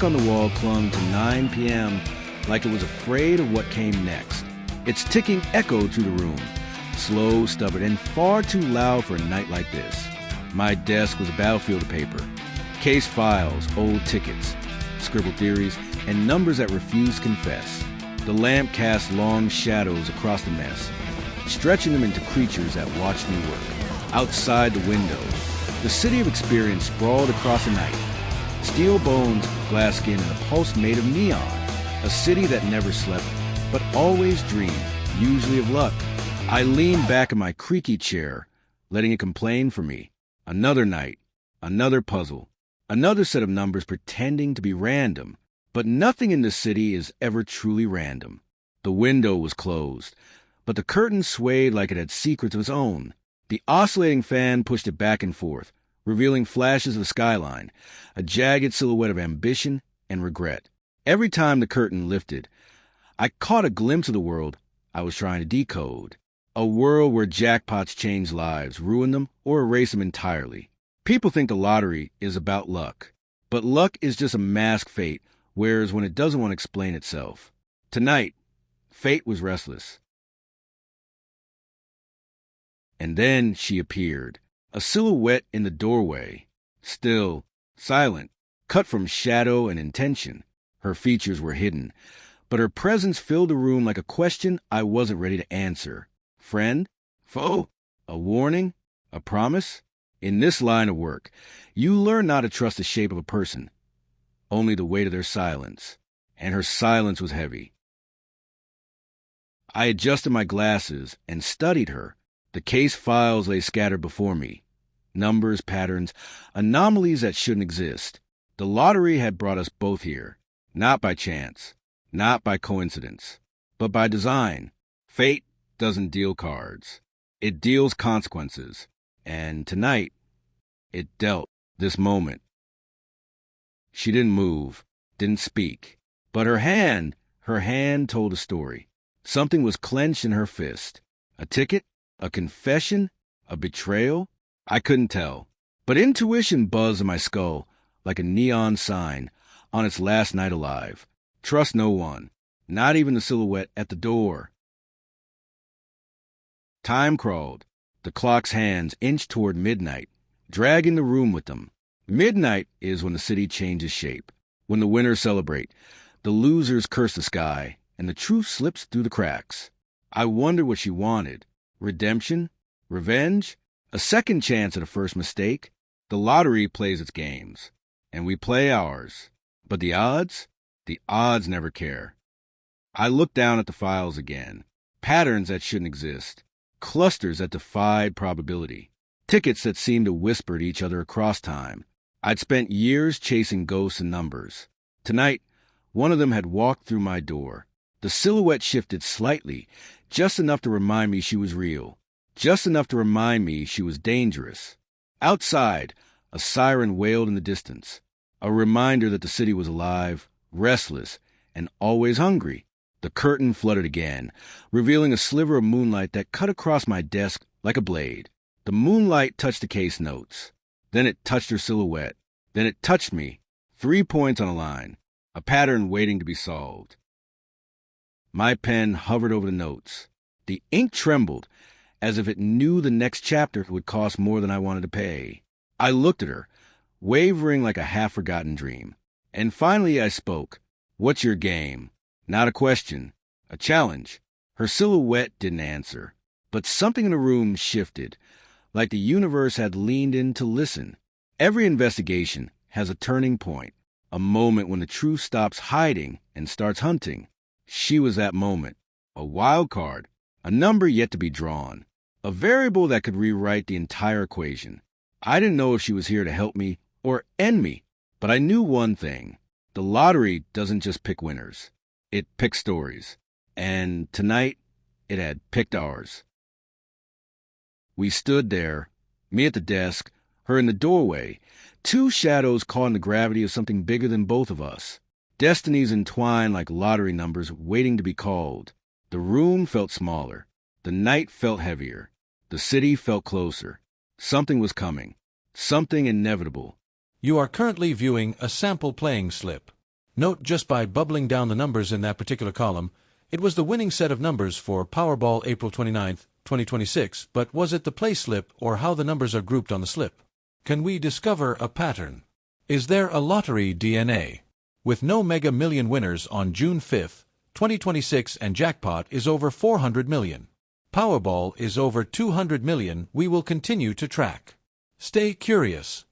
clock on the wall clung to 9 p.m. like it was afraid of what came next. Its ticking echoed through the room, slow, stubborn, and far too loud for a night like this. My desk was a battlefield of paper. Case files, old tickets, scribbled theories, and numbers that refused to confess. The lamp cast long shadows across the mess, stretching them into creatures that watched me work. Outside the window, the city of experience sprawled across the night. Steel bones, glass skin, and a pulse made of neon. A city that never slept, but always dreamed, usually of luck. I leaned back in my creaky chair, letting it complain for me. Another night, another puzzle, another set of numbers pretending to be random. But nothing in the city is ever truly random. The window was closed, but the curtain swayed like it had secrets of its own. The oscillating fan pushed it back and forth, revealing flashes of the skyline, a jagged silhouette of ambition and regret. Every time the curtain lifted, I caught a glimpse of the world I was trying to decode. A world where jackpots change lives, ruin them, or erase them entirely. People think the lottery is about luck, but luck is just a masked fate, whereas when it doesn't want to explain itself. Tonight, fate was restless. And then she appeared, a silhouette in the doorway, still, silent, cut from shadow and intention. Her features were hidden, but her presence filled the room like a question I wasn't ready to answer. Friend? Foe? A warning? A promise? In this line of work, you learn not to trust the shape of a person, only the weight of their silence, and her silence was heavy. I adjusted my glasses and studied her. The case files lay scattered before me. Numbers, patterns, anomalies that shouldn't exist. The lottery had brought us both here, not by chance, not by coincidence, but by design. Fate doesn't deal cards. It deals consequences. And tonight, it dealt this moment. She didn't move, didn't speak, but her hand told a story. Something was clenched in her fist. A ticket? A confession? A betrayal? I couldn't tell. But intuition buzzed in my skull like a neon sign on its last night alive. Trust no one, not even the silhouette at the door. Time crawled. The clock's hands inched toward midnight, dragging the room with them. Midnight is when the city changes shape, when the winners celebrate, the losers curse the sky, and the truth slips through the cracks. I wondered what she wanted. Redemption? Revenge? A second chance at a first mistake? The lottery plays its games, and we play ours. But the odds? The odds never care. I looked down at the files again. Patterns that shouldn't exist. Clusters that defied probability. Tickets that seemed to whisper to each other across time. I'd spent years chasing ghosts and numbers. Tonight, one of them had walked through my door. The silhouette shifted slightly, just enough to remind me she was real, just enough to remind me she was dangerous. Outside, a siren wailed in the distance, a reminder that the city was alive, restless, and always hungry. The curtain fluttered again, revealing a sliver of moonlight that cut across my desk like a blade. The moonlight touched the case notes. Then it touched her silhouette. Then it touched me. 3 points on a line, a pattern waiting to be solved. My pen hovered over the notes. The ink trembled, as if it knew the next chapter would cost more than I wanted to pay. I looked at her, wavering like a half-forgotten dream. And finally I spoke. What's your game? Not a question, a challenge. Her silhouette didn't answer, but something in the room shifted, like the universe had leaned in to listen. Every investigation has a turning point, a moment when the truth stops hiding and starts hunting. She was that moment, a wild card, a number yet to be drawn, a variable that could rewrite the entire equation. I didn't know if she was here to help me or end me, but I knew one thing. The lottery doesn't just pick winners. It picks stories. And tonight, it had picked ours. We stood there, me at the desk, her in the doorway, two shadows caught in the gravity of something bigger than both of us. Destinies entwined like lottery numbers waiting to be called. The room felt smaller. The night felt heavier. The city felt closer. Something was coming. Something inevitable. You are currently viewing a sample playing slip. Note just by bubbling down the numbers in that particular column, it was the winning set of numbers for Powerball April 29, 2026, but was it the play slip or how the numbers are grouped on the slip? Can we discover a pattern? Is there a lottery DNA? With no Mega Million winners on June 5, 2026 and jackpot is over 400 million. Powerball is over 200 million. We will continue to track. Stay curious.